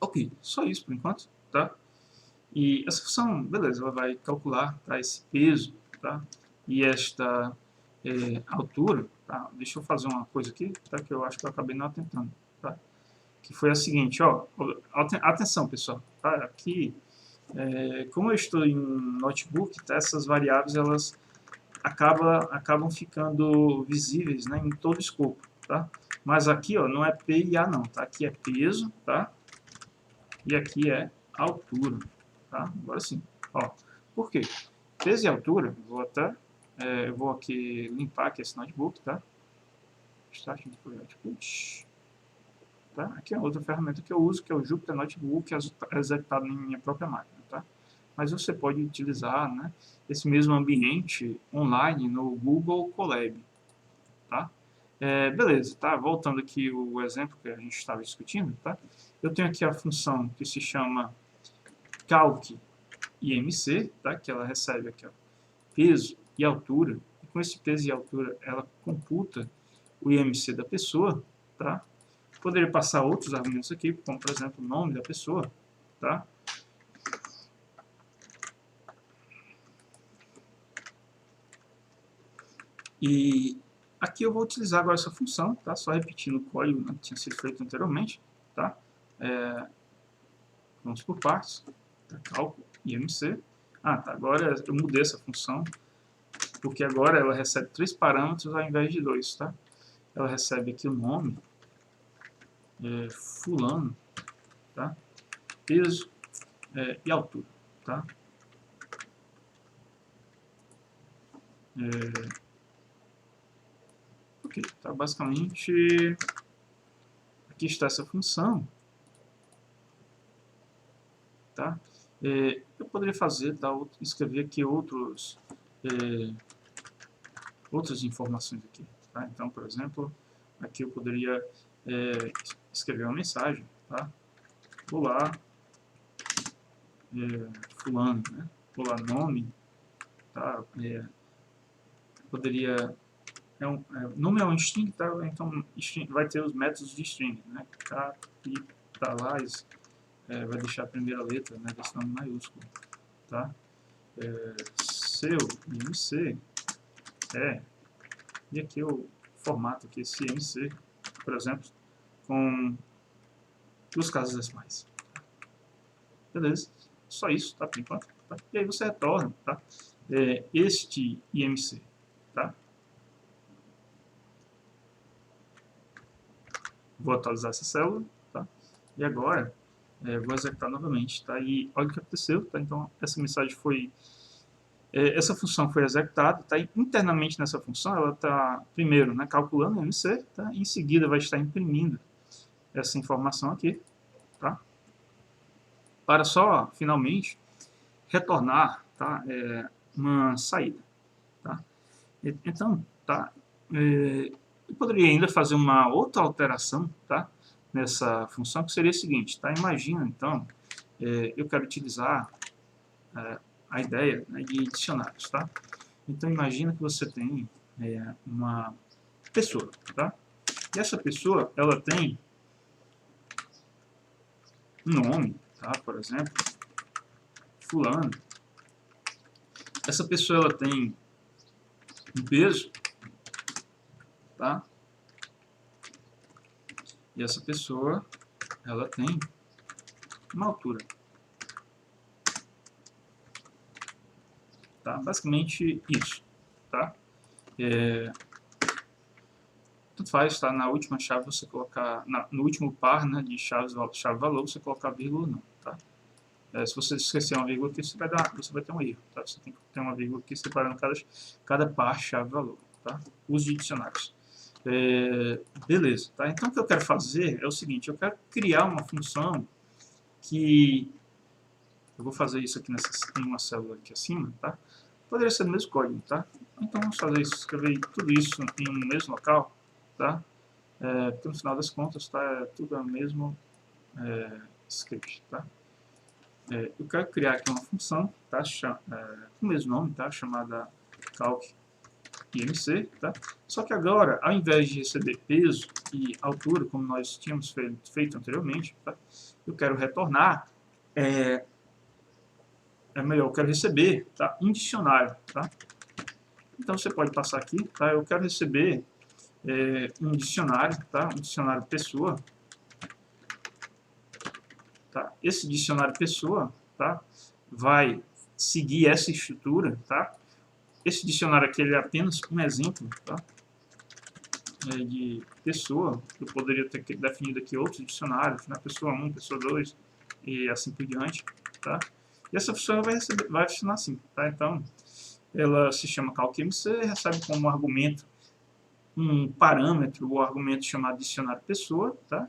ok, só isso por enquanto, tá? E essa função, beleza, ela vai calcular, tá, esse peso, tá? E esta altura, tá? Deixa eu fazer uma coisa aqui, tá? Que eu acho que eu acabei não atentando, tá? Que foi a seguinte, ó, atenção pessoal, tá? Aqui, como eu estou em um notebook, tá? Essas variáveis elas acabam ficando visíveis, né, em todo o escopo, tá? Mas aqui, ó, não é P e A não, tá? Aqui é peso, tá? E aqui é altura, tá? Agora sim, ó. Por quê? Peso e altura, eu vou aqui limpar aqui esse notebook, tá? Start Output, tá? Aqui é outra ferramenta que eu uso, que é o Jupyter Notebook, executado em minha própria máquina, tá? Mas você pode utilizar, né, esse mesmo ambiente online no Google Colab, tá? Beleza, tá? Voltando aqui o exemplo que a gente estava discutindo, tá? Eu tenho aqui a função que se chama calc IMC, tá? Que ela recebe aqui, ó, peso e altura. E com esse peso e altura, ela computa o IMC da pessoa, tá? Poderia passar outros argumentos aqui, como por exemplo o nome da pessoa, tá? E aqui eu vou utilizar agora essa função, tá? Só repetindo o código, né, que tinha sido feito anteriormente, tá? Vamos por partes, tá? Cálculo IMC. Ah, tá, agora eu mudei essa função, porque agora ela recebe 3 parâmetros ao invés de 2, tá? Ela recebe aqui o nome, fulano, tá? Peso e altura, tá? Ok, tá? Basicamente, aqui está essa função, tá? Eu poderia fazer, tá? Escrever aqui outras informações aqui, tá? Então, por exemplo, aqui eu poderia escrever uma mensagem, tá? Olá, fulano, né? Olá, nome, tá? Poderia nome é um string, tá? Então string, vai ter os métodos de string, né? Capitalize, vai deixar a primeira letra, né, desse nome maiúsculo, tá? Seu IMC e aqui eu formato aqui esse IMC, por exemplo, com 2 casas decimais. Beleza? Só isso, tá? Por enquanto. Tá? E aí você retorna, tá? Este IMC, tá? Vou atualizar essa célula, tá? E agora vou executar novamente, tá? E olha o que aconteceu, tá? Então essa mensagem foi, essa função foi executada, tá? E internamente nessa função ela está primeiro, né, calculando o IMC, tá? E em seguida vai estar imprimindo essa informação aqui, tá? Para só finalmente retornar, tá? Uma saída, tá? Então, tá? Eu poderia ainda fazer uma outra alteração, tá? Nessa função, que seria a seguinte, tá? Imagina, então, eu quero utilizar a ideia, né, de dicionários, tá? Então, imagina que você tem uma pessoa, tá? E essa pessoa, ela tem um nome, tá? Por exemplo, fulano. Essa pessoa, ela tem um peso, tá? E essa pessoa, ela tem uma altura. Tá? Basicamente isso, tá? Tanto faz, tá? Na última chave você colocar, no último par, né, de chaves, chave-valor, você colocar vírgula ou não, tá? Se você esquecer uma vírgula aqui, você vai ter um erro, tá? Você tem que ter uma vírgula aqui separando cada par chave-valor, tá? Uso de dicionários. Beleza, tá? Então o que eu quero fazer é o seguinte, eu quero criar uma função que eu vou fazer isso aqui em uma célula aqui acima, tá? Poderia ser no mesmo código, tá? Então vamos fazer isso, escrever tudo isso em um mesmo local, tá? Porque no final das contas, tá? Tudo é o mesmo script, tá? Eu quero criar aqui uma função, tá? Com o mesmo nome, tá? Chamada calc-imc, tá? Só que agora, ao invés de receber peso e altura, como nós tínhamos feito anteriormente, tá? Eu quero retornar melhor, eu quero receber, tá? Um dicionário, tá? Então você pode passar aqui, tá? Eu quero receber um dicionário, tá? Um dicionário pessoa, tá? Esse dicionário pessoa, tá? Vai seguir essa estrutura, tá? Esse dicionário aqui ele é apenas um exemplo, tá? De pessoa. Eu poderia ter definido aqui outros dicionários, né? Pessoa 1, pessoa 2 e assim por diante, tá? E essa função vai funcionar assim, tá? Então, ela se chama calc-imc, recebe como argumento um parâmetro ou argumento chamado dicionário pessoa, tá?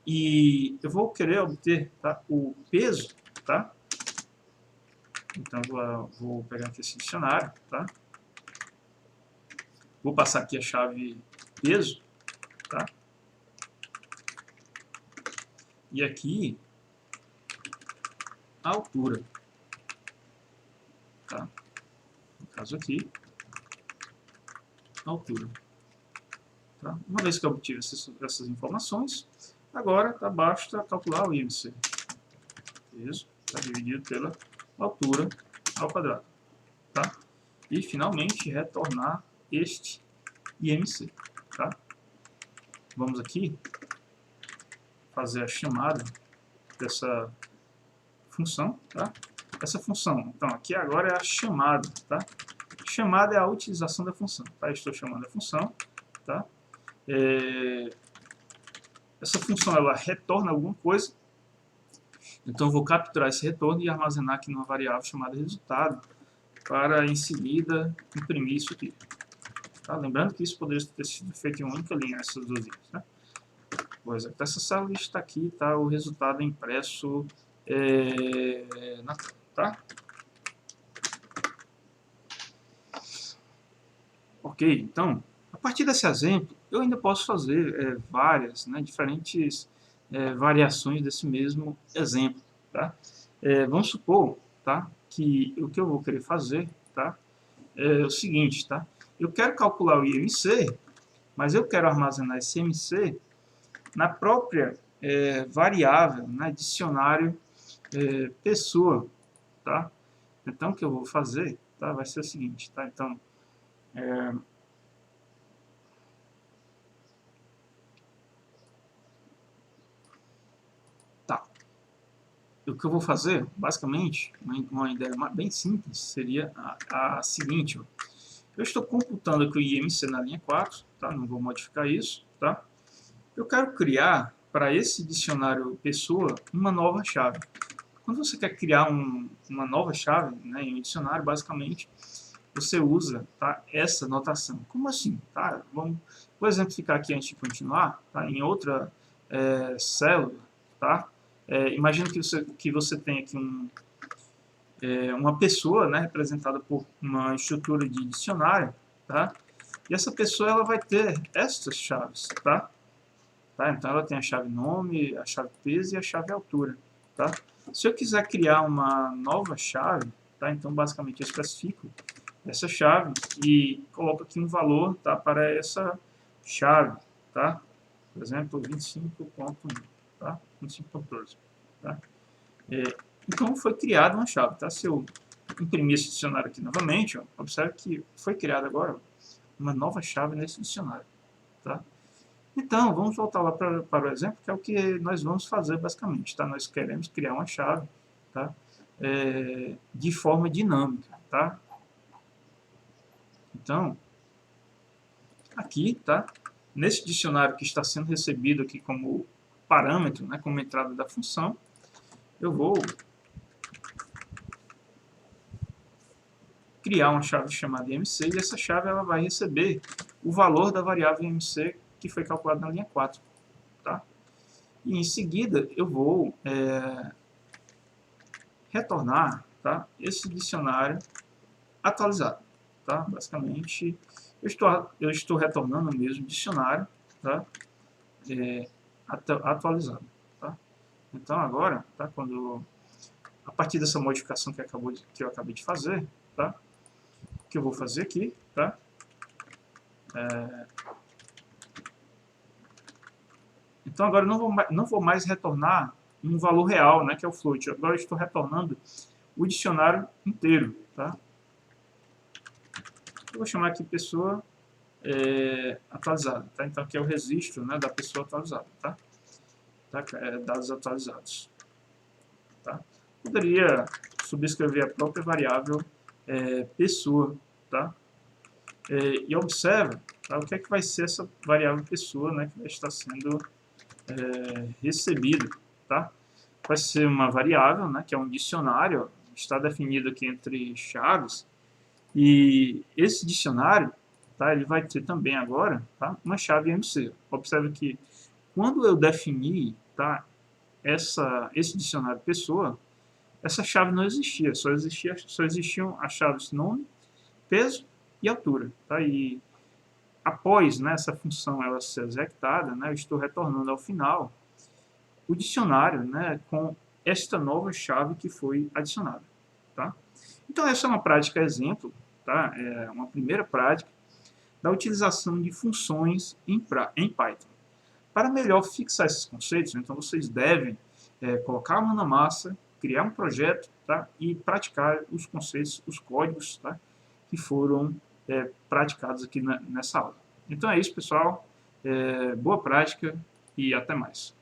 E eu vou querer obter, tá, o peso, tá? Então vou pegar aqui esse dicionário, tá? Vou passar aqui a chave peso, tá? E aqui a altura, tá? No caso aqui, a altura. Tá? Uma vez que eu obtive essas informações, agora basta calcular o IMC. Peso está dividido pela altura ao quadrado. Tá? E finalmente retornar este IMC. Tá? Vamos aqui fazer a chamada dessa função. Tá? Essa função, então, aqui agora é a chamada. Tá? Chamada é a utilização da função. Tá? Estou chamando a função. Tá? Essa função ela retorna alguma coisa. Então eu vou capturar esse retorno e armazenar aqui numa variável chamada resultado, para em seguida imprimir isso aqui. Tá? Lembrando que isso poderia ter sido feito em uma única linha, essas duas linhas. Né? Vou executar essa célula e está aqui, tá, o resultado impresso na tela. Tá? Ok, então, a partir desse exemplo, eu ainda posso fazer várias, né, diferentes variações desse mesmo exemplo. Tá? Vamos supor, tá, que o que eu vou querer fazer, tá, é o seguinte, tá? Eu quero calcular o IMC, mas eu quero armazenar esse IMC na própria variável, né, dicionário pessoa, tá? Então o que eu vou fazer, tá, vai ser o seguinte, tá? Então o que eu vou fazer, basicamente, uma ideia bem simples, seria a seguinte. Ó. Eu estou computando aqui o IMC na linha 4, tá? Não vou modificar isso. Tá? Eu quero criar, para esse dicionário pessoa, uma nova chave. Quando você quer criar uma nova chave, né, em um dicionário, basicamente, você usa, tá, essa notação. Como assim? Tá? Vou exemplificar aqui antes de continuar. Tá? Em outra célula, tá? Imagina que você tem aqui uma pessoa, né, representada por uma estrutura de dicionário. Tá? E essa pessoa ela vai ter estas chaves. Tá? Então ela tem a chave nome, a chave peso e a chave altura. Tá? Se eu quiser criar uma nova chave, tá? Então basicamente eu especifico essa chave e coloco aqui um valor, tá, para essa chave. Tá? Por exemplo, 25.1, tá? 25.14. Tá? Então foi criada uma chave. Tá? Se eu imprimir esse dicionário aqui novamente, ó, observe que foi criada agora uma nova chave nesse dicionário. Tá? Então, vamos voltar lá para o exemplo, que é o que nós vamos fazer basicamente. Tá? Nós queremos criar uma chave, tá? De forma dinâmica. Tá? Então, aqui, tá? Nesse dicionário que está sendo recebido aqui como parâmetro, né, como entrada da função, eu vou criar uma chave chamada IMC, e essa chave ela vai receber o valor da variável IMC que foi calculado na linha 4. Tá? E em seguida eu vou retornar, tá, esse dicionário atualizado. Tá? Basicamente, eu estou retornando o mesmo dicionário, tá, atualizado. Tá? Então agora, tá, a partir dessa modificação que eu acabei de fazer, tá, o que eu vou fazer aqui, tá, então agora eu não vou mais retornar um valor real, né, que é o float. Agora eu estou retornando o dicionário inteiro. Tá? Eu vou chamar aqui pessoa atualizada. Tá? Então aqui é o registro, né, da pessoa atualizada. Tá? Dados atualizados. Tá? Poderia subscrever a própria variável pessoa. Tá? E observa, tá, o que é que vai ser essa variável pessoa, né, que vai estar sendo recebida. Tá? Vai ser uma variável, né, que é um dicionário, ó, está definido aqui entre chaves, e esse dicionário, tá, ele vai ter também agora, tá, uma chave IMC. Observe que quando eu defini, tá, esse dicionário pessoa, essa chave não existia, só existiam as chaves nome, peso e altura. Tá? E após, né, essa função ela ser executada, né, eu estou retornando ao final o dicionário, né, com esta nova chave que foi adicionada. Tá? Então essa é uma prática exemplo, tá? É uma primeira prática da utilização de funções em Python. Para melhor fixar esses conceitos, então vocês devem colocar a mão na massa, criar um projeto, tá? E praticar os conceitos, os códigos, tá? Que foram praticados aqui nessa aula. Então é isso, pessoal. Boa prática e até mais.